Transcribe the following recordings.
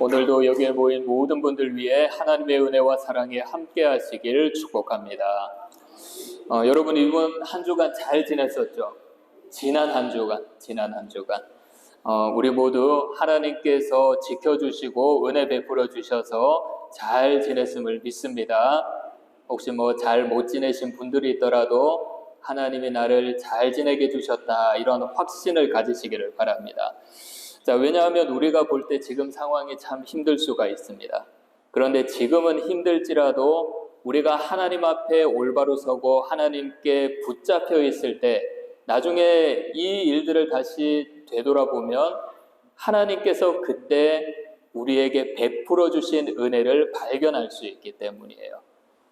오늘도 여기에 모인 모든 분들 위해 하나님의 은혜와 사랑이 함께 하시길 축복합니다. 여러분 이번 한 주간 잘 지냈었죠? 지난 한 주간 우리 모두 하나님께서 지켜주시고 은혜 베풀어 주셔서 잘 지냈음을 믿습니다. 혹시 잘 못 지내신 분들이 있더라도 하나님이 나를 잘 지내게 해주셨다, 이런 확신을 가지시기를 바랍니다. 자, 왜냐하면 우리가 볼 때 지금 상황이 참 힘들 수가 있습니다. 그런데 지금은 힘들지라도 우리가 하나님 앞에 올바로 서고 하나님께 붙잡혀 있을 때 나중에 이 일들을 다시 되돌아보면 하나님께서 그때 우리에게 베풀어 주신 은혜를 발견할 수 있기 때문이에요.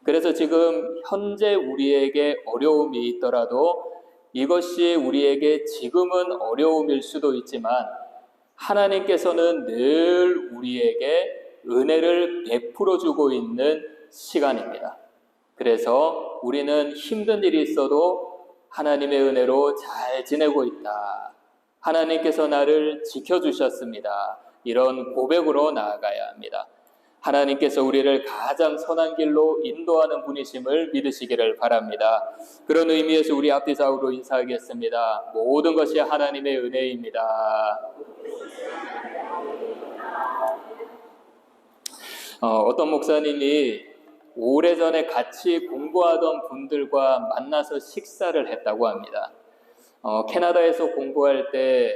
그래서 지금 현재 우리에게 어려움이 있더라도 이것이 우리에게 지금은 어려움일 수도 있지만 하나님께서는 늘 우리에게 은혜를 베풀어 주고 있는 시간입니다. 그래서 우리는 힘든 일이 있어도 하나님의 은혜로 잘 지내고 있다, 하나님께서 나를 지켜주셨습니다, 이런 고백으로 나아가야 합니다. 하나님께서 우리를 가장 선한 길로 인도하는 분이심을 믿으시기를 바랍니다. 그런 의미에서 우리 앞뒤 좌우로 인사하겠습니다. 모든 것이 하나님의 은혜입니다. 어떤 목사님이 오래전에 같이 공부하던 분들과 만나서 식사를 했다고 합니다. 캐나다에서 공부할 때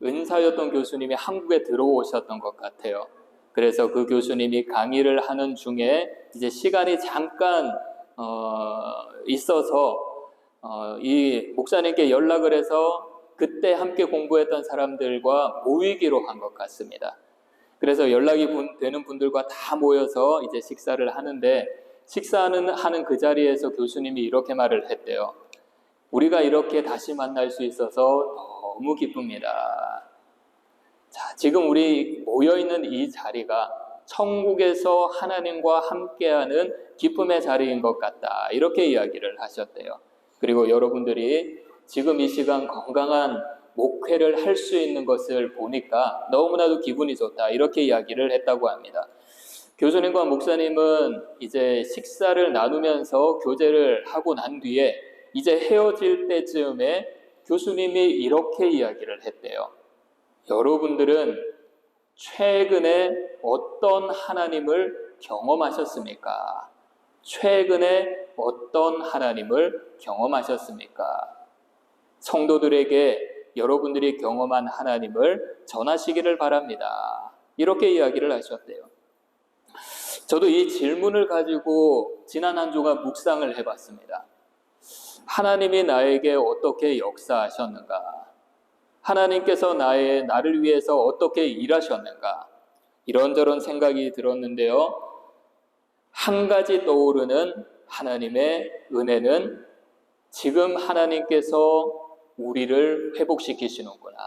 은사였던 교수님이 한국에 들어오셨던 것 같아요. 그래서 그 교수님이 강의를 하는 중에 이제 시간이 잠깐 있어서 이 목사님께 연락을 해서 그때 함께 공부했던 사람들과 모이기로 한 것 같습니다. 그래서 연락이 되는 분들과 다 모여서 이제 식사를 하는데, 식사하는 그 자리에서 교수님이 이렇게 말을 했대요. 우리가 이렇게 다시 만날 수 있어서 너무 기쁩니다. 자, 지금 우리 모여있는 이 자리가 천국에서 하나님과 함께하는 기쁨의 자리인 것 같다, 이렇게 이야기를 하셨대요. 그리고 여러분들이 지금 이 시간 건강한 목회를 할 수 있는 것을 보니까 너무나도 기분이 좋다, 이렇게 이야기를 했다고 합니다. 교수님과 목사님은 이제 식사를 나누면서 교제를 하고 난 뒤에 이제 헤어질 때쯤에 교수님이 이렇게 이야기를 했대요. 여러분들은 최근에 어떤 하나님을 경험하셨습니까? 최근에 어떤 하나님을 경험하셨습니까? 성도들에게 여러분들이 경험한 하나님을 전하시기를 바랍니다, 이렇게 이야기를 하셨대요. 저도 이 질문을 가지고 지난 한 주간 묵상을 해봤습니다. 하나님이 나에게 어떻게 역사하셨는가? 하나님께서 나를 위해서 어떻게 일하셨는가? 이런저런 생각이 들었는데요. 한 가지 떠오르는 하나님의 은혜는 지금 하나님께서 우리를 회복시키시는구나.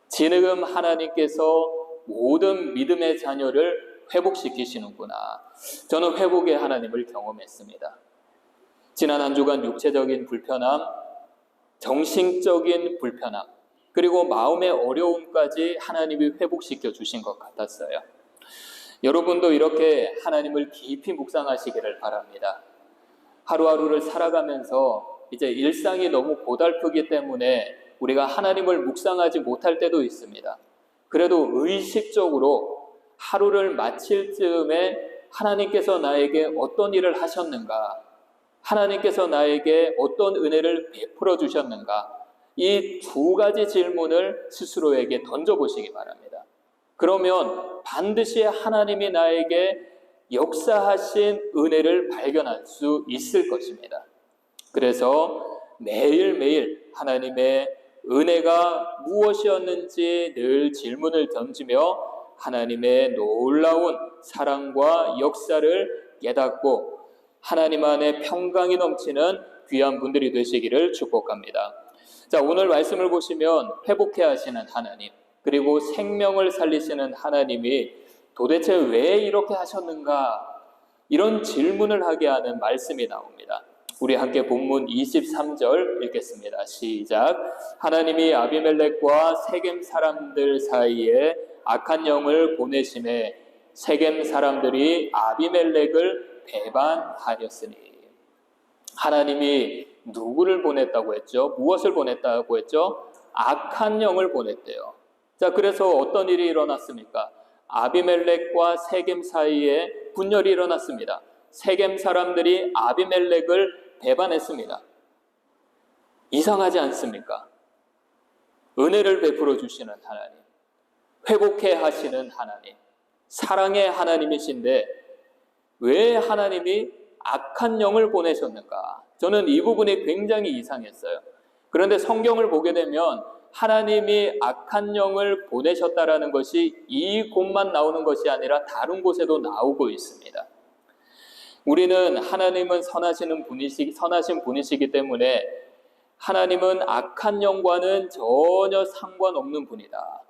지금 하나님께서 모든 믿음의 자녀를 회복시키시는구나. 저는 회복의 하나님을 경험했습니다. 지난 한 주간 육체적인 불편함, 정신적인 불편함, 그리고 마음의 어려움까지 하나님이 회복시켜 주신 것 같았어요. 여러분도 이렇게 하나님을 깊이 묵상하시기를 바랍니다. 하루하루를 살아가면서 이제 일상이 너무 고달프기 때문에 우리가 하나님을 묵상하지 못할 때도 있습니다. 그래도 의식적으로 하루를 마칠 즈음에 하나님께서 나에게 어떤 일을 하셨는가, 하나님께서 나에게 어떤 은혜를 베풀어 주셨는가, 이 두 가지 질문을 스스로에게 던져보시기 바랍니다. 그러면 반드시 하나님이 나에게 역사하신 은혜를 발견할 수 있을 것입니다. 그래서 매일매일 하나님의 은혜가 무엇이었는지 늘 질문을 던지며 하나님의 놀라운 사랑과 역사를 깨닫고 하나님 안에 평강이 넘치는 귀한 분들이 되시기를 축복합니다. 자, 오늘 말씀을 보시면 회복해 하시는 하나님, 그리고 생명을 살리시는 하나님이 도대체 왜 이렇게 하셨는가, 이런 질문을 하게 하는 말씀이 나옵니다. 우리 함께 본문 23절 읽겠습니다. 시작. 하나님이 아비멜렉과 세겜 사람들 사이에 악한 영을 보내심에 세겜 사람들이 아비멜렉을 배반하였으니. 하나님이 누구를 보냈다고 했죠? 무엇을 보냈다고 했죠? 악한 영을 보냈대요. 자, 그래서 어떤 일이 일어났습니까? 아비멜렉과 세겜 사이에 분열이 일어났습니다. 세겜 사람들이 아비멜렉을 배반했습니다. 이상하지 않습니까? 은혜를 베풀어 주시는 하나님, 회복해 하시는 하나님, 사랑의 하나님이신데 왜 하나님이 악한 영을 보내셨는가? 저는 이 부분이 굉장히 이상했어요. 그런데 성경을 보게 되면 하나님이 악한 영을 보내셨다라는 것이 이 곳만 나오는 것이 아니라 다른 곳에도 나오고 있습니다. 우리는 하나님은 선하신 분이시기 때문에 하나님은 악한 영과는 전혀 상관없는 분이다.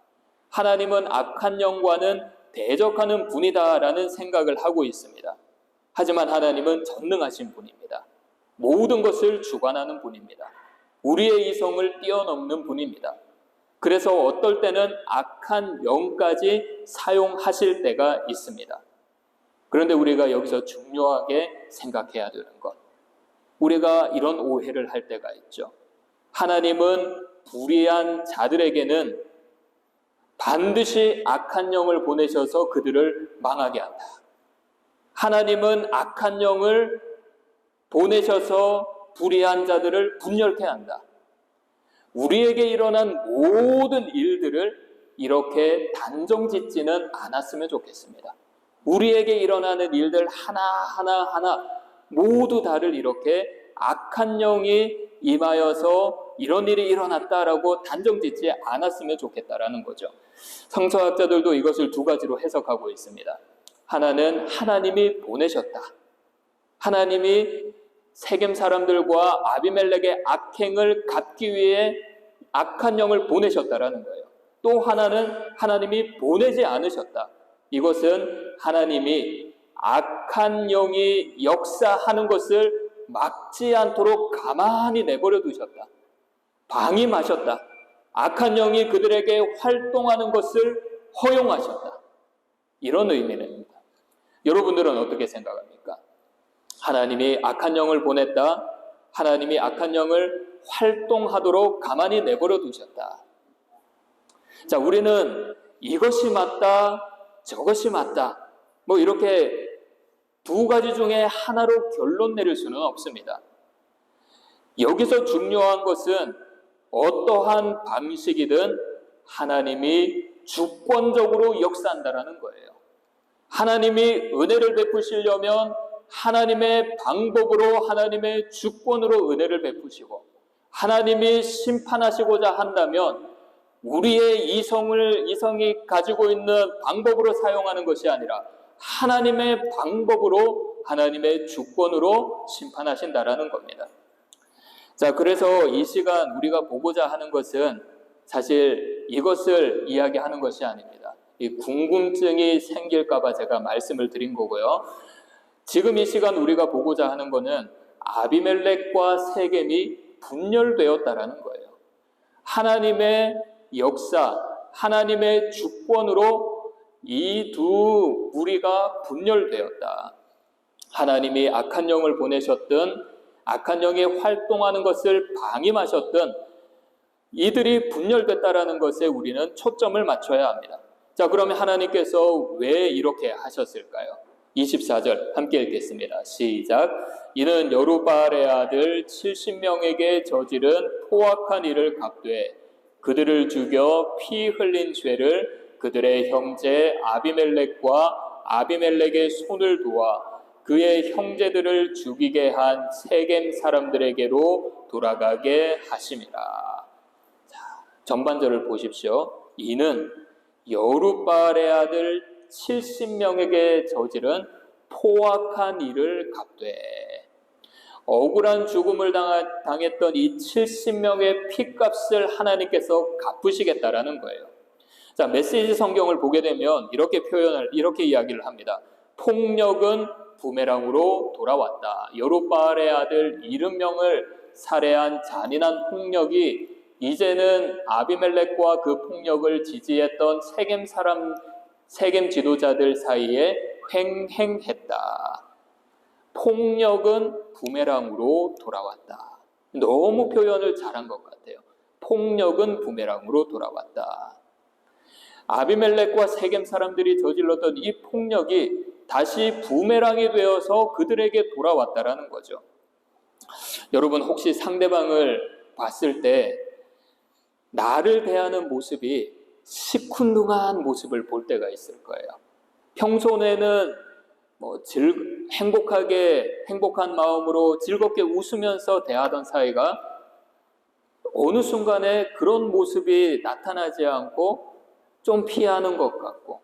하나님은 악한 영과는 대적하는 분이다라는 생각을 하고 있습니다. 하지만 하나님은 전능하신 분입니다. 모든 것을 주관하는 분입니다. 우리의 이성을 뛰어넘는 분입니다. 그래서 어떨 때는 악한 영까지 사용하실 때가 있습니다. 그런데 우리가 여기서 중요하게 생각해야 되는 것, 우리가 이런 오해를 할 때가 있죠. 하나님은 불의한 자들에게는 반드시 악한 영을 보내셔서 그들을 망하게 한다. 하나님은 악한 영을 보내셔서 불의한 자들을 분열케 한다. 우리에게 일어난 모든 일들을 이렇게 단정 짓지는 않았으면 좋겠습니다. 우리에게 일어나는 일들 하나하나 모두 다를 이렇게 악한 영이 임하여서 이런 일이 일어났다라고 단정 짓지 않았으면 좋겠다라는 거죠. 성서학자들도 이것을 두 가지로 해석하고 있습니다. 하나는 하나님이 보내셨다. 하나님이 세겜 사람들과 아비멜렉의 악행을 갚기 위해 악한 영을 보내셨다라는 거예요. 또 하나는 하나님이 보내지 않으셨다. 이것은 하나님이 악한 영이 역사하는 것을 막지 않도록 가만히 내버려 두셨다. 방임하셨다. 악한 영이 그들에게 활동하는 것을 허용하셨다. 이런 의미입니다. 여러분들은 어떻게 생각합니까? 하나님이 악한 영을 보냈다. 하나님이 악한 영을 활동하도록 가만히 내버려 두셨다. 자, 우리는 이것이 맞다, 저것이 맞다, 뭐 이렇게 두 가지 중에 하나로 결론 내릴 수는 없습니다. 여기서 중요한 것은 어떠한 방식이든 하나님이 주권적으로 역사한다라는 거예요. 하나님이 은혜를 베푸시려면 하나님의 방법으로, 하나님의 주권으로 은혜를 베푸시고, 하나님이 심판하시고자 한다면 우리의 이성이 가지고 있는 방법으로 사용하는 것이 아니라 하나님의 방법으로, 하나님의 주권으로 심판하신다라는 겁니다. 자, 그래서 이 시간 우리가 보고자 하는 것은 사실 이것을 이야기하는 것이 아닙니다. 이 궁금증이 생길까봐 제가 말씀을 드린 거고요. 지금 이 시간 우리가 보고자 하는 것은 아비멜렉과 세겜이 분열되었다라는 거예요. 하나님의 역사, 하나님의 주권으로 이 두 무리가 분열되었다. 하나님이 악한 영을 보내셨든 악한 영이 활동하는 것을 방임하셨든 이들이 분열됐다라는 것에 우리는 초점을 맞춰야 합니다. 자, 그러면 하나님께서 왜 이렇게 하셨을까요? 24절 함께 읽겠습니다. 시작. 이는 여루바알의 아들 70명에게 저지른 포악한 일을 갚되 그들을 죽여 피 흘린 죄를 그들의 형제 아비멜렉과 아비멜렉의 손을 도와 그의 형제들을 죽이게 한 세겜 사람들에게로 돌아가게 하심이라. 자, 전반절을 보십시오. 이는 여루바알의 아들 70명에게 저지른 포악한 일을 갚되, 억울한 죽음을 당했던 이 70명의 피값을 하나님께서 갚으시겠다라는 거예요. 자, 메시지 성경을 보게 되면 이렇게 이야기를 합니다. 폭력은 부메랑으로 돌아왔다. 여루바알의 아들 70명을 살해한 잔인한 폭력이 이제는 아비멜렉과 그 폭력을 지지했던 세겜 지도자들 사이에 횡행했다. 폭력은 부메랑으로 돌아왔다. 너무 표현을 잘한 것 같아요. 폭력은 부메랑으로 돌아왔다. 아비멜렉과 세겜 사람들이 저질렀던 이 폭력이 다시 부메랑이 되어서 그들에게 돌아왔다라는 거죠. 여러분, 혹시 상대방을 봤을 때 나를 대하는 모습이 시큰둥한 모습을 볼 때가 있을 거예요. 평소에는 행복한 마음으로 즐겁게 웃으면서 대하던 사이가 어느 순간에 그런 모습이 나타나지 않고 좀 피하는 것 같고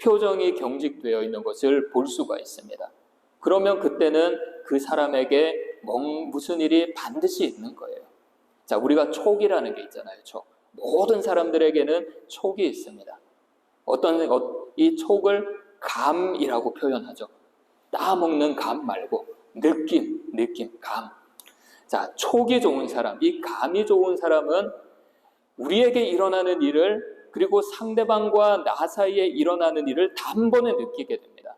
표정이 경직되어 있는 것을 볼 수가 있습니다. 그러면 그때는 그 사람에게 무슨 일이 반드시 있는 거예요. 자, 우리가 촉이라는 게 있잖아요. 촉. 모든 사람들에게는 촉이 있습니다. 이 촉을 감이라고 표현하죠. 따먹는 감 말고 느낌, 감. 자, 촉이 좋은 사람, 이 감이 좋은 사람은 우리에게 일어나는 일을, 그리고 상대방과 나 사이에 일어나는 일을 단번에 느끼게 됩니다.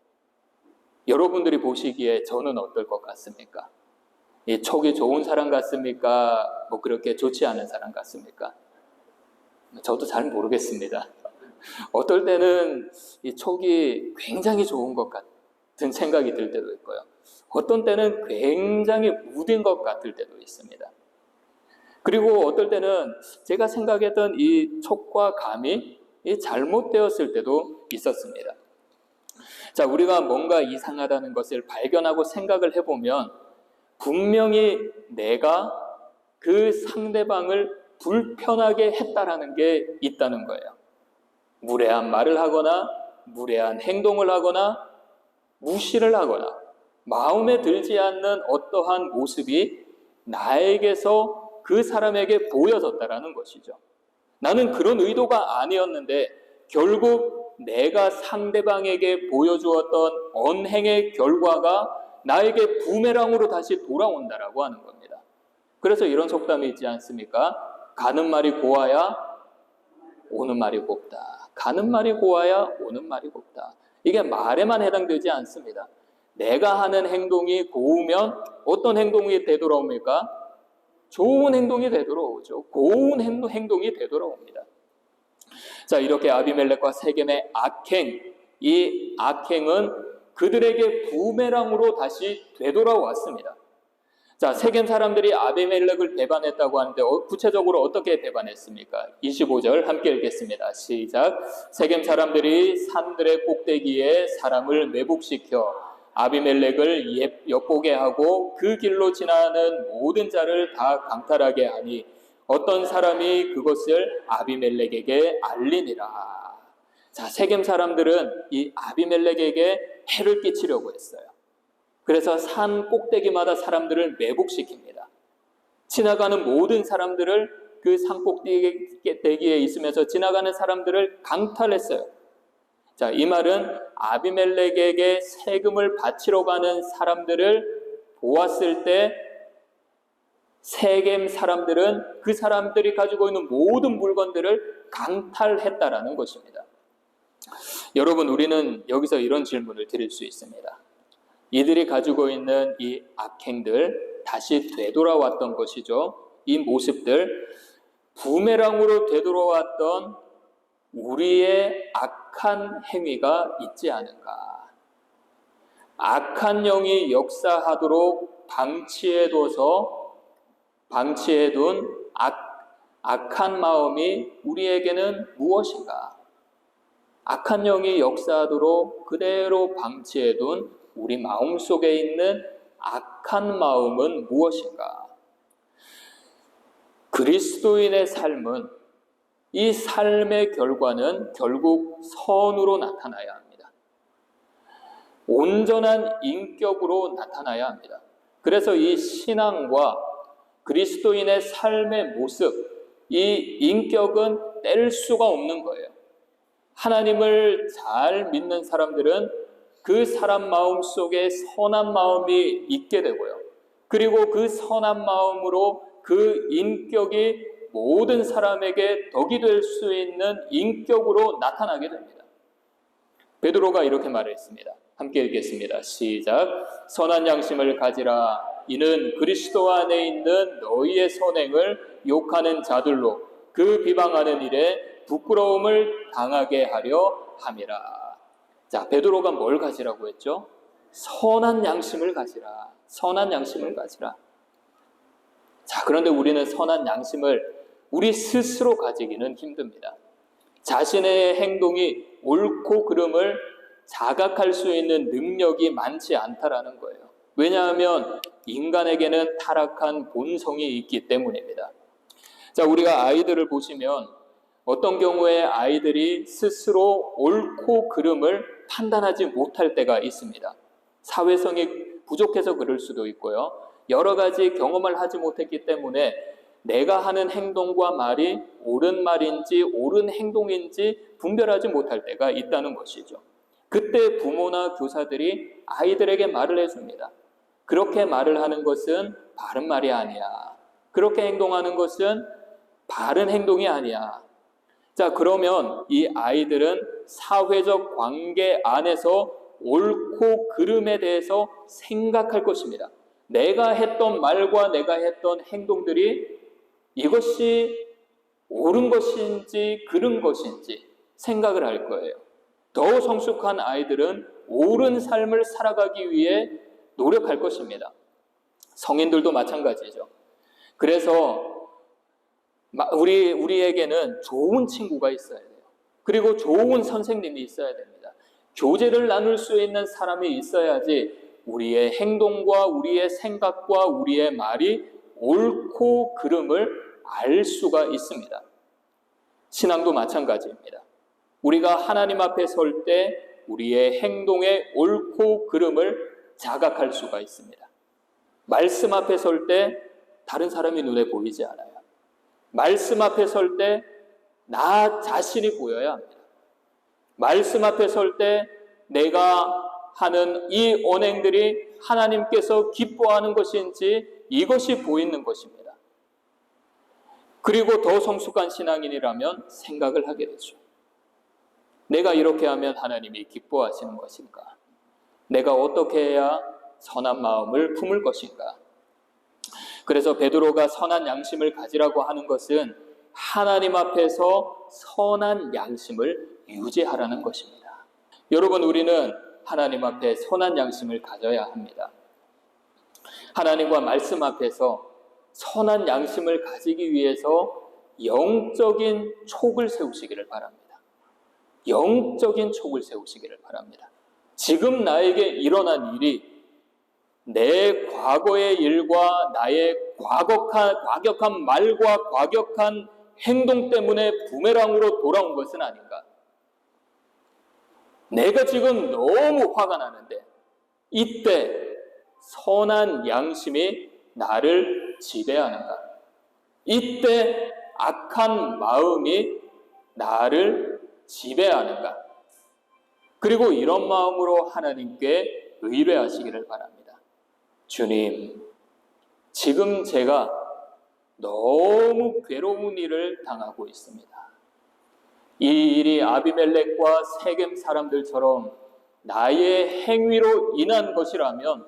여러분들이 보시기에 저는 어떨 것 같습니까? 이 촉이 좋은 사람 같습니까? 그렇게 좋지 않은 사람 같습니까? 저도 잘 모르겠습니다. 어떨 때는 이 촉이 굉장히 좋은 것 같은 생각이 들 때도 있고요. 어떤 때는 굉장히 무딘 것 같을 때도 있습니다. 그리고 어떨 때는 제가 생각했던 이 촉과 감이 잘못되었을 때도 있었습니다. 자, 우리가 뭔가 이상하다는 것을 발견하고 생각을 해보면 분명히 내가 그 상대방을 불편하게 했다라는 게 있다는 거예요. 무례한 말을 하거나 무례한 행동을 하거나 무시를 하거나 마음에 들지 않는 어떠한 모습이 나에게서 그 사람에게 보여졌다라는 것이죠. 나는 그런 의도가 아니었는데 결국 내가 상대방에게 보여주었던 언행의 결과가 나에게 부메랑으로 다시 돌아온다라고 하는 겁니다. 그래서 이런 속담이 있지 않습니까? 가는 말이 고와야 오는 말이 곱다. 가는 말이 고와야 오는 말이 곱다. 이게 말에만 해당되지 않습니다. 내가 하는 행동이 고우면 어떤 행동이 되돌아옵니까? 좋은 행동이 되돌아오죠. 고운 행동이 되돌아옵니다. 자, 이렇게 아비멜렉과 세겜의 악행, 이 악행은 그들에게 부메랑으로 다시 되돌아왔습니다. 자, 세겜 사람들이 아비멜렉을 배반했다고 하는데 구체적으로 어떻게 배반했습니까? 25절 함께 읽겠습니다. 시작. 세겜 사람들이 산들의 꼭대기에 사람을 매복시켜 아비멜렉을 엿보게 하고 그 길로 지나는 모든 자를 다 강탈하게 하니 어떤 사람이 그것을 아비멜렉에게 알리니라. 자, 세겜 사람들은 이 아비멜렉에게 해를 끼치려고 했어요. 그래서 산 꼭대기마다 사람들을 매복시킵니다. 지나가는 모든 사람들을 그 산 꼭대기에 있으면서 지나가는 사람들을 강탈했어요. 자, 이 말은 아비멜렉에게 세금을 바치러 가는 사람들을 보았을 때 세겜 사람들은 그 사람들이 가지고 있는 모든 물건들을 강탈했다라는 것입니다. 여러분, 우리는 여기서 이런 질문을 드릴 수 있습니다. 이들이 가지고 있는 이 악행들, 다시 되돌아왔던 것이죠. 이 모습들, 부메랑으로 되돌아왔던 우리의 악한 행위가 있지 않은가. 악한 영이 역사하도록 방치해둔 악한 마음이 우리에게는 무엇인가? 악한 영이 역사하도록 그대로 방치해둔 우리 마음속에 있는 악한 마음은 무엇인가? 그리스도인의 삶은, 이 삶의 결과는 결국 선으로 나타나야 합니다. 온전한 인격으로 나타나야 합니다. 그래서 이 신앙과 그리스도인의 삶의 모습, 이 인격은 뗄 수가 없는 거예요. 하나님을 잘 믿는 사람들은 그 사람 마음 속에 선한 마음이 있게 되고요. 그리고 그 선한 마음으로 그 인격이 모든 사람에게 덕이 될 수 있는 인격으로 나타나게 됩니다. 베드로가 이렇게 말했습니다. 함께 읽겠습니다. 시작. 선한 양심을 가지라. 이는 그리스도 안에 있는 너희의 선행을 욕하는 자들로 그 비방하는 일에 부끄러움을 당하게 하려 함이라. 자, 베드로가 뭘 가지라고 했죠? 선한 양심을 가지라. 선한 양심을 가지라. 자, 그런데 우리는 선한 양심을 우리 스스로 가지기는 힘듭니다. 자신의 행동이 옳고 그름을 자각할 수 있는 능력이 많지 않다라는 거예요. 왜냐하면 인간에게는 타락한 본성이 있기 때문입니다. 자, 우리가 아이들을 보시면 어떤 경우에 아이들이 스스로 옳고 그름을 판단하지 못할 때가 있습니다. 사회성이 부족해서 그럴 수도 있고요. 여러 가지 경험을 하지 못했기 때문에 내가 하는 행동과 말이 옳은 말인지 옳은 행동인지 분별하지 못할 때가 있다는 것이죠. 그때 부모나 교사들이 아이들에게 말을 해줍니다. 그렇게 말을 하는 것은 바른 말이 아니야. 그렇게 행동하는 것은 바른 행동이 아니야. 자, 그러면 이 아이들은 사회적 관계 안에서 옳고 그름에 대해서 생각할 것입니다. 내가 했던 말과 내가 했던 행동들이 이것이 옳은 것인지 그른 것인지 생각을 할 거예요. 더 성숙한 아이들은 옳은 삶을 살아가기 위해 노력할 것입니다. 성인들도 마찬가지죠. 그래서 우리에게는 좋은 친구가 있어야 돼요. 그리고 좋은 선생님이 있어야 됩니다. 교제를 나눌 수 있는 사람이 있어야지 우리의 행동과 우리의 생각과 우리의 말이 옳고 그름을 알 수가 있습니다. 신앙도 마찬가지입니다. 우리가 하나님 앞에 설 때 우리의 행동의 옳고 그름을 자각할 수가 있습니다. 말씀 앞에 설 때 다른 사람이 눈에 보이지 않아요. 말씀 앞에 설 때 나 자신이 보여야 합니다. 말씀 앞에 설 때 내가 하는 이 언행들이 하나님께서 기뻐하는 것인지 이것이 보이는 것입니다. 그리고 더 성숙한 신앙인이라면 생각을 하게 되죠. 내가 이렇게 하면 하나님이 기뻐하시는 것인가? 내가 어떻게 해야 선한 마음을 품을 것인가? 그래서 베드로가 선한 양심을 가지라고 하는 것은 하나님 앞에서 선한 양심을 유지하라는 것입니다. 여러분, 우리는 하나님 앞에 선한 양심을 가져야 합니다. 하나님과 말씀 앞에서 선한 양심을 가지기 위해서 영적인 촉을 세우시기를 바랍니다. 영적인 촉을 세우시기를 바랍니다. 지금 나에게 일어난 일이 내 과거의 일과 나의 과격한 말과 과격한 행동 때문에 부메랑으로 돌아온 것은 아닌가? 내가 지금 너무 화가 나는데 이때 선한 양심이 나를 지배하는가? 이때 악한 마음이 나를 지배하는가? 그리고 이런 마음으로 하나님께 의뢰하시기를 바랍니다. 주님, 지금 제가 너무 괴로운 일을 당하고 있습니다. 이 일이 아비멜렉과 세겜 사람들처럼 나의 행위로 인한 것이라면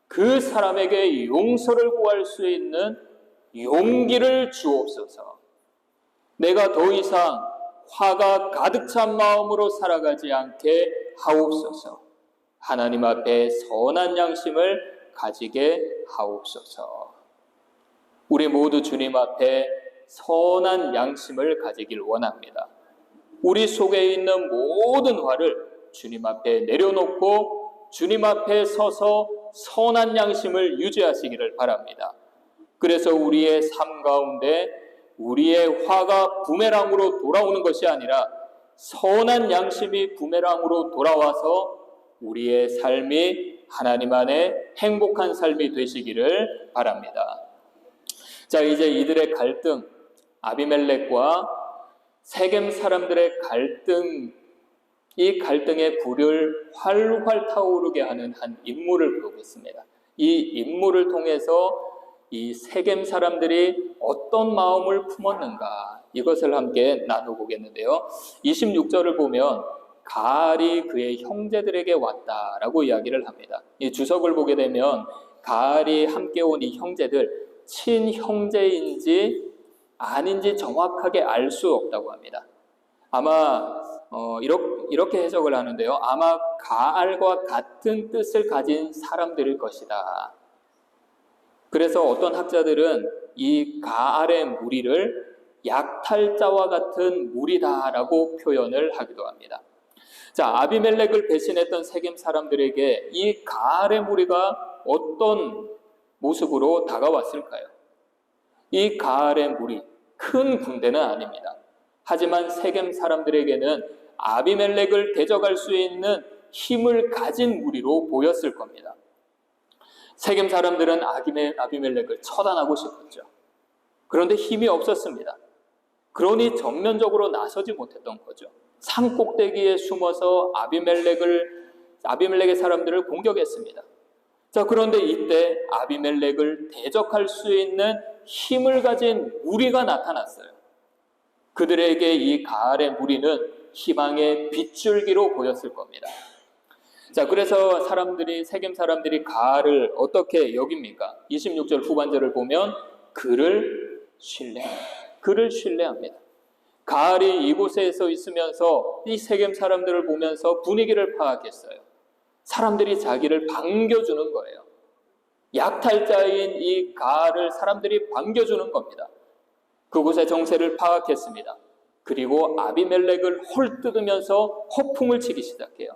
그 사람에게 용서를 구할 수 있는 용기를 주옵소서. 내가 더 이상 화가 가득 찬 마음으로 살아가지 않게 하옵소서. 하나님 앞에 선한 양심을 가지게 하옵소서. 우리 모두 주님 앞에 선한 양심을 가지길 원합니다. 우리 속에 있는 모든 화를 주님 앞에 내려놓고 주님 앞에 서서 선한 양심을 유지하시기를 바랍니다. 그래서 우리의 삶 가운데 우리의 화가 부메랑으로 돌아오는 것이 아니라 선한 양심이 부메랑으로 돌아와서 우리의 삶이 하나님 안에 행복한 삶이 되시기를 바랍니다. 자, 이제 이들의 갈등, 아비멜렉과 세겜 사람들의 갈등, 이 갈등의 불을 활활 타오르게 하는 한 인물을 보겠습니다. 이 인물을 통해서 이 세겜 사람들이 어떤 마음을 품었는가, 이것을 함께 나눠보겠는데요. 26절을 보면 가알이 그의 형제들에게 왔다라고 이야기를 합니다. 이 주석을 보게 되면 가알이 함께 온 이 형제들, 친형제인지 아닌지 정확하게 알 수 없다고 합니다. 아마 이렇게 해석을 하는데요. 아마 가알과 같은 뜻을 가진 사람들일 것이다. 그래서 어떤 학자들은 이 가알의 무리를 약탈자와 같은 무리다라고 표현을 하기도 합니다. 자, 아비멜렉을 배신했던 세겜 사람들에게 이 가알의 무리가 어떤 모습으로 다가왔을까요? 이 가알의 무리, 큰 군대는 아닙니다. 하지만 세겜 사람들에게는 아비멜렉을 대적할 수 있는 힘을 가진 무리로 보였을 겁니다. 세겜 사람들은 아비멜렉을 처단하고 싶었죠. 그런데 힘이 없었습니다. 그러니 전면적으로 나서지 못했던 거죠. 산 꼭대기에 숨어서 아비멜렉의 사람들을 공격했습니다. 자, 그런데 이때 아비멜렉을 대적할 수 있는 힘을 가진 무리가 나타났어요. 그들에게 이 가알의 무리는 희망의 빗줄기로 보였을 겁니다. 자, 그래서 세겜 사람들이 가알을 어떻게 여깁니까? 26절 후반절을 보면 그를 신뢰합니다. 가알이 이곳에서 있으면서 이 세겜 사람들을 보면서 분위기를 파악했어요. 사람들이 자기를 반겨주는 거예요. 약탈자인 이 가알을 사람들이 반겨주는 겁니다. 그곳의 정세를 파악했습니다. 그리고 아비멜렉을 헐뜯으면서 허풍을 치기 시작해요.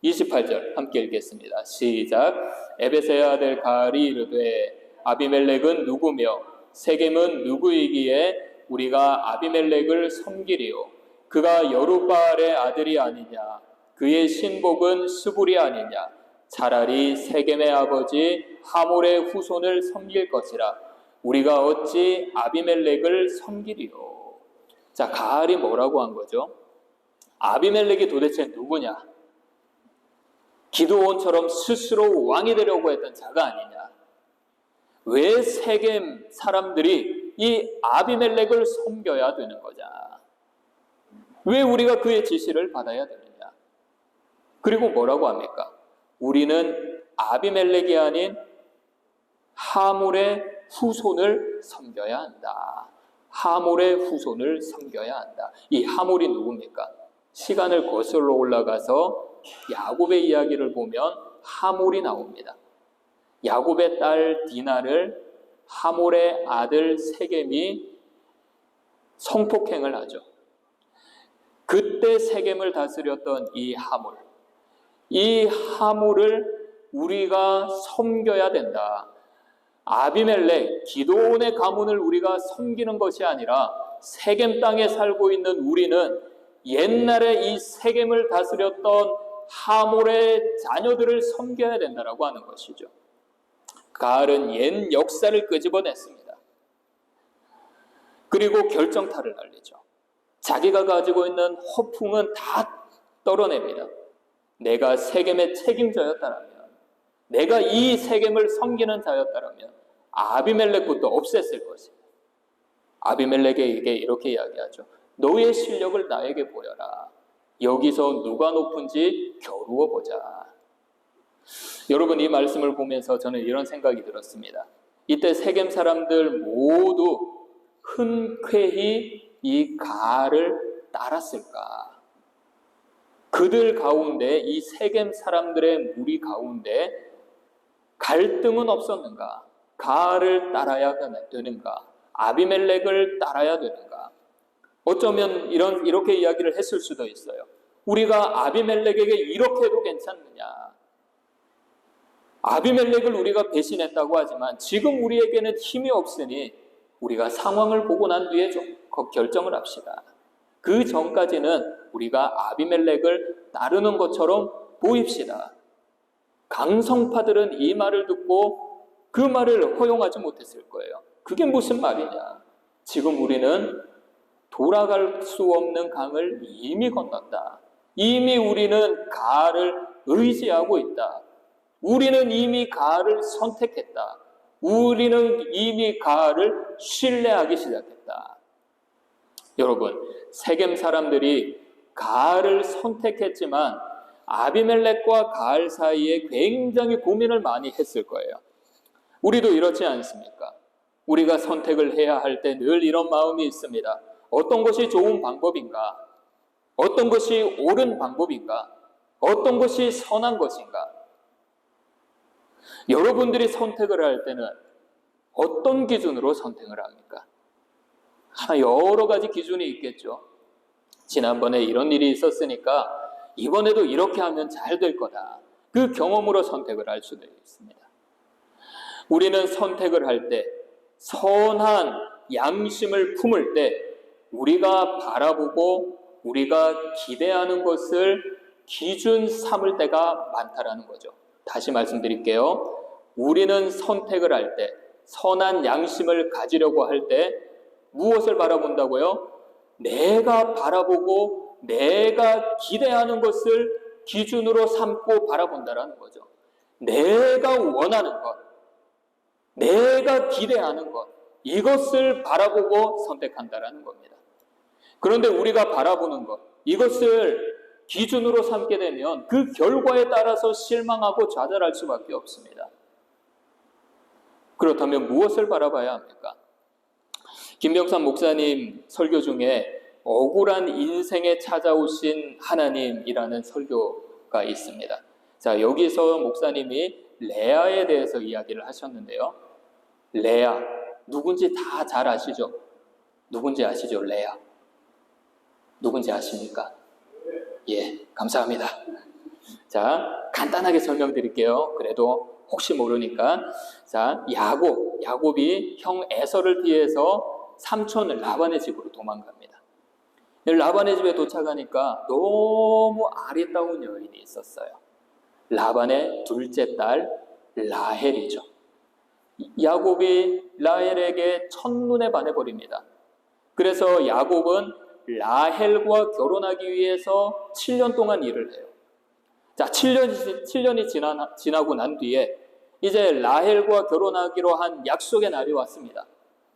28절 함께 읽겠습니다. 시작. 에베세의 아들 가알이 이르되 아비멜렉은 누구며 세겜은 누구이기에 우리가 아비멜렉을 섬기리요. 그가 여룻바알의 아들이 아니냐. 그의 신복은 스불이 아니냐. 차라리 세겜의 아버지 하몰의 후손을 섬길 것이라. 우리가 어찌 아비멜렉을 섬기리요. 자, 가알이 뭐라고 한 거죠? 아비멜렉이 도대체 누구냐? 기드온처럼 스스로 왕이 되려고 했던 자가 아니냐? 왜 세겜 사람들이 이 아비멜렉을 섬겨야 되는 거냐? 왜 우리가 그의 지시를 받아야 되느냐? 그리고 뭐라고 합니까? 우리는 아비멜렉이 아닌 하몰의 후손을 섬겨야 한다. 하몰의 후손을 섬겨야 한다. 이 하몰이 누굽니까? 시간을 거슬러 올라가서 야곱의 이야기를 보면 하몰이 나옵니다. 야곱의 딸 디나를 하몰의 아들 세겜이 성폭행을 하죠. 그때 세겜을 다스렸던 이 하몰을 우리가 섬겨야 된다. 아비멜렉, 기드온의 가문을 우리가 섬기는 것이 아니라 세겜 땅에 살고 있는 우리는 옛날에 이 세겜을 다스렸던 하몰의 자녀들을 섬겨야 된다라고 하는 것이죠. 가알은 옛 역사를 끄집어냈습니다. 그리고 결정타를 날리죠. 자기가 가지고 있는 허풍은 다 떨어냅니다. 내가 세겜의 책임자였다라면, 내가 이 세겜을 섬기는 자였다라면 아비멜렉부터 없앴을 것이다. 아비멜렉에게 이렇게 이야기하죠. 너의 실력을 나에게 보여라. 여기서 누가 높은지 겨루어 보자. 여러분, 이 말씀을 보면서 저는 이런 생각이 들었습니다. 이때 세겜 사람들 모두 흔쾌히 이 가알을 따랐을까? 그들 가운데, 이 세겜 사람들의 무리 가운데 갈등은 없었는가? 가알을 따라야 되는가? 아비멜렉을 따라야 되는가? 어쩌면 이렇게 이야기를 했을 수도 있어요. 우리가 아비멜렉에게 이렇게 해도 괜찮느냐? 아비멜렉을 우리가 배신했다고 하지만 지금 우리에게는 힘이 없으니 우리가 상황을 보고 난 뒤에 좀 결정을 합시다. 그 전까지는 우리가 아비멜렉을 따르는 것처럼 보입시다. 강성파들은 이 말을 듣고 그 말을 허용하지 못했을 거예요. 그게 무슨 말이냐? 지금 우리는 돌아갈 수 없는 강을 이미 건넜다. 이미 우리는 가알을 의지하고 있다. 우리는 이미 가알을 선택했다. 우리는 이미 가알을 신뢰하기 시작했다. 여러분, 세겜 사람들이 가알을 선택했지만 아비멜렉과 가알 사이에 굉장히 고민을 많이 했을 거예요. 우리도 이렇지 않습니까? 우리가 선택을 해야 할 때 늘 이런 마음이 있습니다. 어떤 것이 좋은 방법인가? 어떤 것이 옳은 방법인가? 어떤 것이 선한 것인가? 여러분들이 선택을 할 때는 어떤 기준으로 선택을 합니까? 여러 가지 기준이 있겠죠. 지난번에 이런 일이 있었으니까 이번에도 이렇게 하면 잘 될 거다. 그 경험으로 선택을 할 수도 있습니다. 우리는 선택을 할 때 선한 양심을 품을 때 우리가 바라보고 우리가 기대하는 것을 기준 삼을 때가 많다라는 거죠. 다시 말씀드릴게요. 우리는 선택을 할 때, 선한 양심을 가지려고 할 때 무엇을 바라본다고요? 내가 바라보고 내가 기대하는 것을 기준으로 삼고 바라본다라는 거죠. 내가 원하는 것, 내가 기대하는 것, 이것을 바라보고 선택한다라는 겁니다. 그런데 우리가 바라보는 것, 이것을 기준으로 삼게 되면 그 결과에 따라서 실망하고 좌절할 수밖에 없습니다. 그렇다면 무엇을 바라봐야 합니까? 김병삼 목사님 설교 중에 억울한 인생에 찾아오신 하나님이라는 설교가 있습니다. 자, 여기서 목사님이 레아에 대해서 이야기를 하셨는데요. 레아, 누군지 다 잘 아시죠? 누군지 아시죠? 레아. 누군지 아십니까? 예, 감사합니다. 자, 간단하게 설명드릴게요. 그래도 혹시 모르니까. 자, 야곱이 형 에서를 피해서 삼촌 라반의 집으로 도망갑니다. 라반의 집에 도착하니까 너무 아리따운 여인이 있었어요. 라반의 둘째 딸 라헬이죠. 야곱이 라헬에게 첫눈에 반해버립니다. 그래서 야곱은 라헬과 결혼하기 위해서 7년 동안 일을 해요. 자, 7년이 지나고 난 뒤에 이제 라헬과 결혼하기로 한 약속의 날이 왔습니다.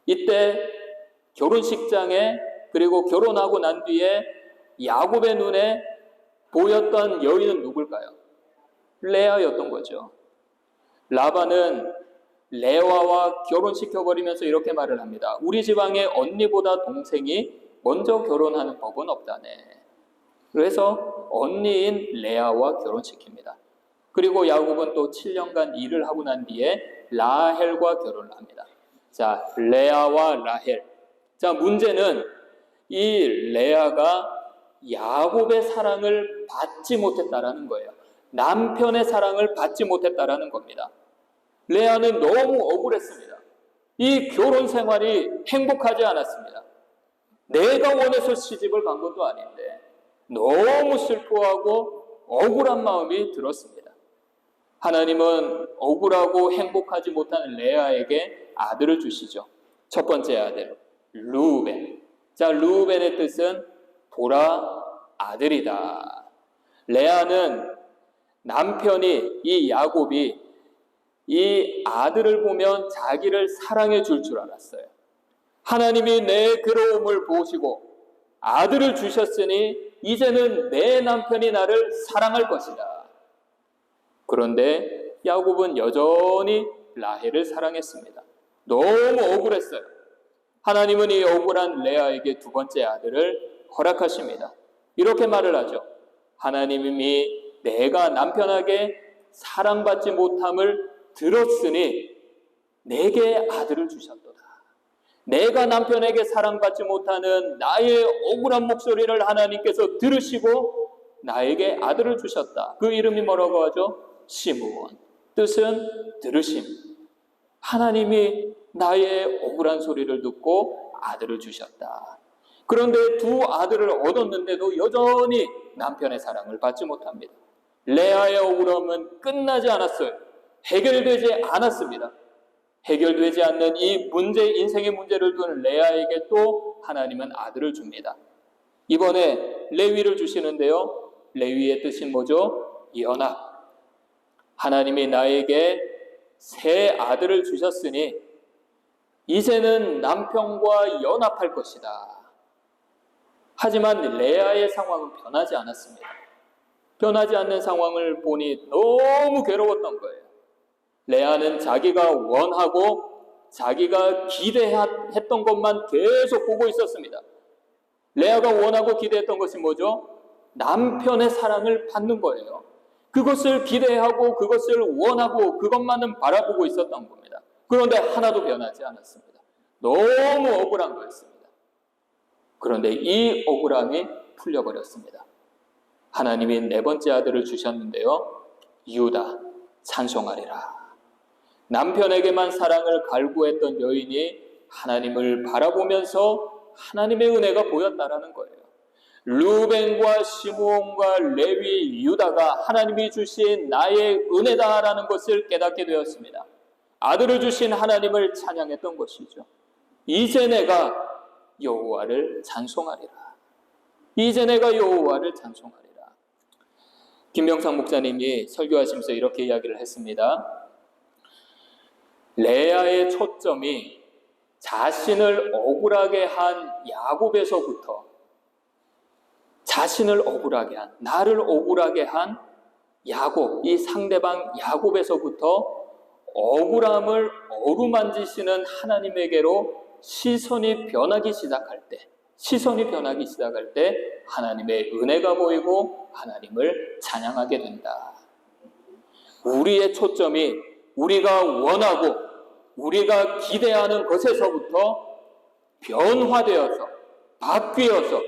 이때 결혼식장에 그리고 결혼하고 난 뒤에 야곱의 눈에 보였던 여인은 누굴까요? 레아였던 거죠. 라반은 레아와 결혼시켜버리면서 이렇게 말을 합니다. 우리 지방의 언니보다 동생이 먼저 결혼하는 법은 없다네. 그래서 언니인 레아와 결혼시킵니다. 그리고 야곱은 또 7년간 일을 하고 난 뒤에 라헬과 결혼을 합니다. 자, 레아와 라헬. 자, 문제는 이 레아가 야곱의 사랑을 받지 못했다라는 거예요. 남편의 사랑을 받지 못했다라는 겁니다. 레아는 너무 억울했습니다. 이 결혼 생활이 행복하지 않았습니다. 내가 원해서 시집을 간 것도 아닌데 너무 슬퍼하고 억울한 마음이 들었습니다. 하나님은 억울하고 행복하지 못하는 레아에게 아들을 주시죠. 첫 번째 아들, 르우벤. 자, 르우벤의 뜻은 보라 아들이다. 레아는 남편이 이 야곱이 이 아들을 보면 자기를 사랑해 줄 알았어요. 하나님이 내 괴로움을 보시고 아들을 주셨으니 이제는 내 남편이 나를 사랑할 것이다. 그런데 야곱은 여전히 라헬을 사랑했습니다. 너무 억울했어요. 하나님은 이 억울한 레아에게 두 번째 아들을 허락하십니다. 이렇게 말을 하죠. 하나님이 내가 남편에게 사랑받지 못함을 들었으니 내게 아들을 주셨도다. 내가 남편에게 사랑받지 못하는 나의 억울한 목소리를 하나님께서 들으시고 나에게 아들을 주셨다. 그 이름이 뭐라고 하죠? 시므온. 뜻은 들으심. 하나님이 나의 억울한 소리를 듣고 아들을 주셨다. 그런데 두 아들을 얻었는데도 여전히 남편의 사랑을 받지 못합니다. 레아의 억울함은 끝나지 않았어요. 해결되지 않았습니다. 해결되지 않는 이 문제, 인생의 문제를 두는 레아에게 또 하나님은 아들을 줍니다. 이번에 레위를 주시는데요. 레위의 뜻이 뭐죠? 연합. 하나님이 나에게 세 아들을 주셨으니 이제는 남편과 연합할 것이다. 하지만 레아의 상황은 변하지 않았습니다. 변하지 않는 상황을 보니 너무 괴로웠던 거예요. 레아는 자기가 원하고 자기가 기대했던 것만 계속 보고 있었습니다. 레아가 원하고 기대했던 것이 뭐죠? 남편의 사랑을 받는 거예요. 그것을 기대하고 그것을 원하고 그것만은 바라보고 있었던 겁니다. 그런데 하나도 변하지 않았습니다. 너무 억울한 거였습니다. 그런데 이 억울함이 풀려버렸습니다. 하나님이 네 번째 아들을 주셨는데요. 유다, 찬송하리라. 남편에게만 사랑을 갈구했던 여인이 하나님을 바라보면서 하나님의 은혜가 보였다라는 거예요. 루벤과 시므온과 레위, 유다가 하나님이 주신 나의 은혜다라는 것을 깨닫게 되었습니다. 아들을 주신 하나님을 찬양했던 것이죠. 이제 내가 여호와를 찬송하리라. 이제 내가 여호와를 찬송하리라. 김명상 목사님이 설교하시면서 이렇게 이야기를 했습니다. 레아의 초점이 자신을 억울하게 한 야곱에서부터 자신을 억울하게 한, 나를 억울하게 한 야곱, 이 상대방 야곱에서부터 억울함을 어루만지시는 하나님에게로 시선이 변하기 시작할 때 하나님의 은혜가 보이고 하나님을 찬양하게 된다. 우리의 초점이 우리가 원하고 우리가 기대하는 것에서부터 변화되어서 바뀌어서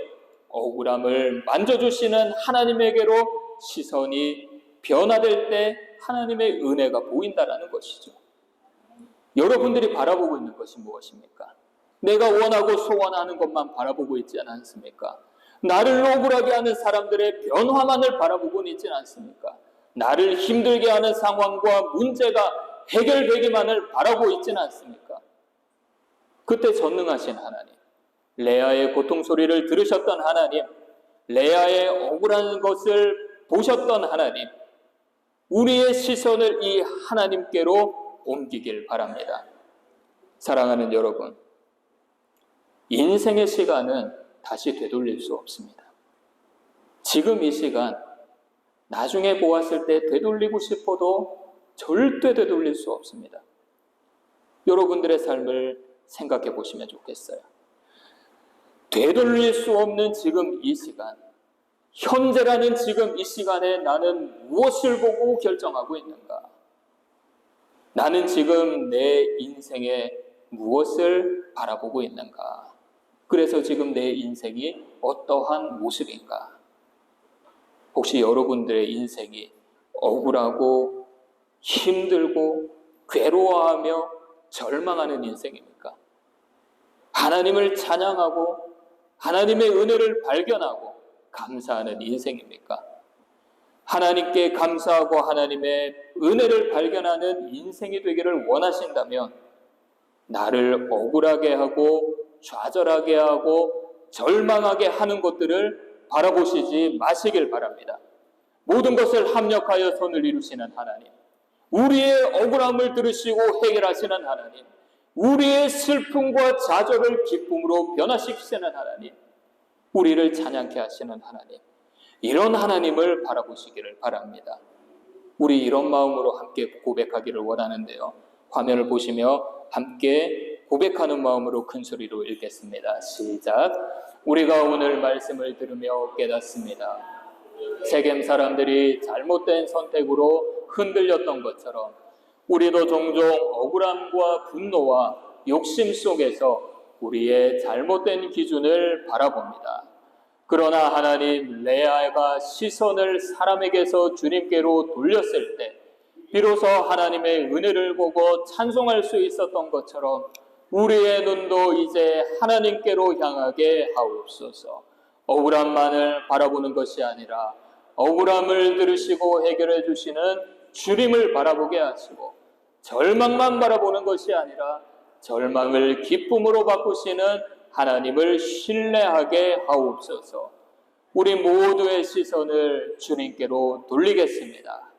억울함을 만져주시는 하나님에게로 시선이 변화될 때 하나님의 은혜가 보인다라는 것이죠. 여러분들이 바라보고 있는 것이 무엇입니까? 내가 원하고 소원하는 것만 바라보고 있지 않습니까? 나를 억울하게 하는 사람들의 변화만을 바라보고 있지 않습니까? 나를 힘들게 하는 상황과 문제가 해결되기만을 바라고 있지는 않습니까? 그때 전능하신 하나님, 레아의 고통 소리를 들으셨던 하나님, 레아의 억울한 것을 보셨던 하나님, 우리의 시선을 이 하나님께로 옮기길 바랍니다. 사랑하는 여러분, 인생의 시간은 다시 되돌릴 수 없습니다. 지금 이 시간, 나중에 보았을 때 되돌리고 싶어도 절대 되돌릴 수 없습니다. 여러분들의 삶을 생각해 보시면 좋겠어요. 되돌릴 수 없는 지금 이 시간, 현재라는 지금 이 시간에 나는 무엇을 보고 결정하고 있는가? 나는 지금 내 인생에 무엇을 바라보고 있는가? 그래서 지금 내 인생이 어떠한 모습인가? 혹시 여러분들의 인생이 억울하고 힘들고 괴로워하며 절망하는 인생입니까? 하나님을 찬양하고 하나님의 은혜를 발견하고 감사하는 인생입니까? 하나님께 감사하고 하나님의 은혜를 발견하는 인생이 되기를 원하신다면 나를 억울하게 하고 좌절하게 하고 절망하게 하는 것들을 바라보시지 마시길 바랍니다. 모든 것을 합력하여 선을 이루시는 하나님, 우리의 억울함을 들으시고 해결하시는 하나님, 우리의 슬픔과 좌절을 기쁨으로 변화시키시는 하나님, 우리를 찬양케 하시는 하나님, 이런 하나님을 바라보시기를 바랍니다. 우리 이런 마음으로 함께 고백하기를 원하는데요. 화면을 보시며 함께 고백하는 마음으로 큰 소리로 읽겠습니다. 시작. 우리가 오늘 말씀을 들으며 깨닫습니다. 세겜 사람들이 잘못된 선택으로 흔들렸던 것처럼 우리도 종종 억울함과 분노와 욕심 속에서 우리의 잘못된 기준을 바라봅니다. 그러나 하나님, 레아가 시선을 사람에게서 주님께로 돌렸을 때 비로소 하나님의 은혜를 보고 찬송할 수 있었던 것처럼 우리의 눈도 이제 하나님께로 향하게 하옵소서. 억울함만을 바라보는 것이 아니라 억울함을 들으시고 해결해 주시는 주님을 바라보게 하시고, 절망만 바라보는 것이 아니라 절망을 기쁨으로 바꾸시는 하나님을 신뢰하게 하옵소서. 우리 모두의 시선을 주님께로 돌리겠습니다.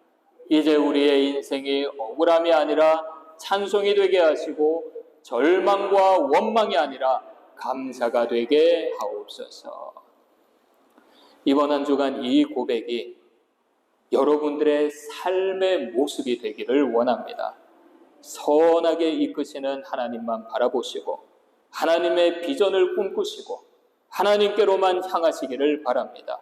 이제 우리의 인생이 억울함이 아니라 찬송이 되게 하시고 절망과 원망이 아니라 감사가 되게 하옵소서. 이번 한 주간 이 고백이 여러분들의 삶의 모습이 되기를 원합니다. 선하게 이끄시는 하나님만 바라보시고 하나님의 비전을 꿈꾸시고 하나님께로만 향하시기를 바랍니다.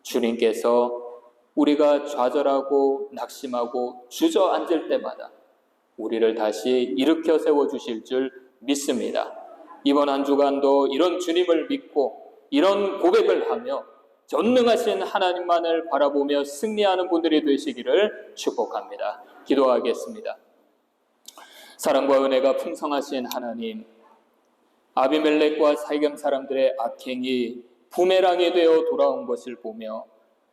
주님께서 우리가 좌절하고 낙심하고 주저앉을 때마다 우리를 다시 일으켜 세워주실 줄 믿습니다. 이번 한 주간도 이런 주님을 믿고 이런 고백을 하며 전능하신 하나님만을 바라보며 승리하는 분들이 되시기를 축복합니다. 기도하겠습니다. 사랑과 은혜가 풍성하신 하나님, 아비멜렉과 사이겜 사람들의 악행이 부메랑이 되어 돌아온 것을 보며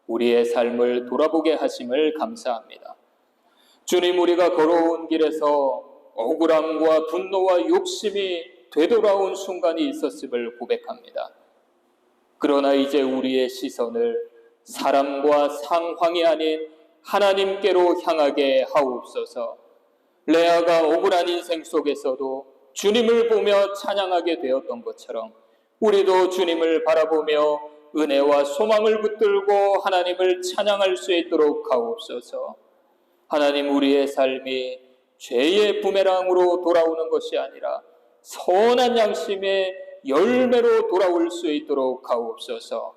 우리의 삶을 돌아보게 하심을 감사합니다. 주님, 우리가 걸어온 길에서 억울함과 분노와 욕심이 되돌아온 순간이 있었음을 고백합니다. 그러나 이제 우리의 시선을 사람과 상황이 아닌 하나님께로 향하게 하옵소서. 레아가 억울한 인생 속에서도 주님을 보며 찬양하게 되었던 것처럼 우리도 주님을 바라보며 은혜와 소망을 붙들고 하나님을 찬양할 수 있도록 하옵소서. 하나님, 우리의 삶이 죄의 부메랑으로 돌아오는 것이 아니라 선한 양심의 열매로 돌아올 수 있도록 하옵소서.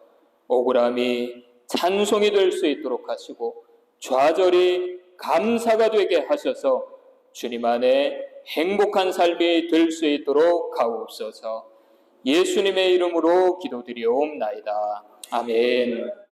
억울함이 찬송이 될 수 있도록 하시고 좌절이 감사가 되게 하셔서 주님 안에 행복한 삶이 될 수 있도록 하옵소서. 예수님의 이름으로 기도드리옵나이다. 아멘.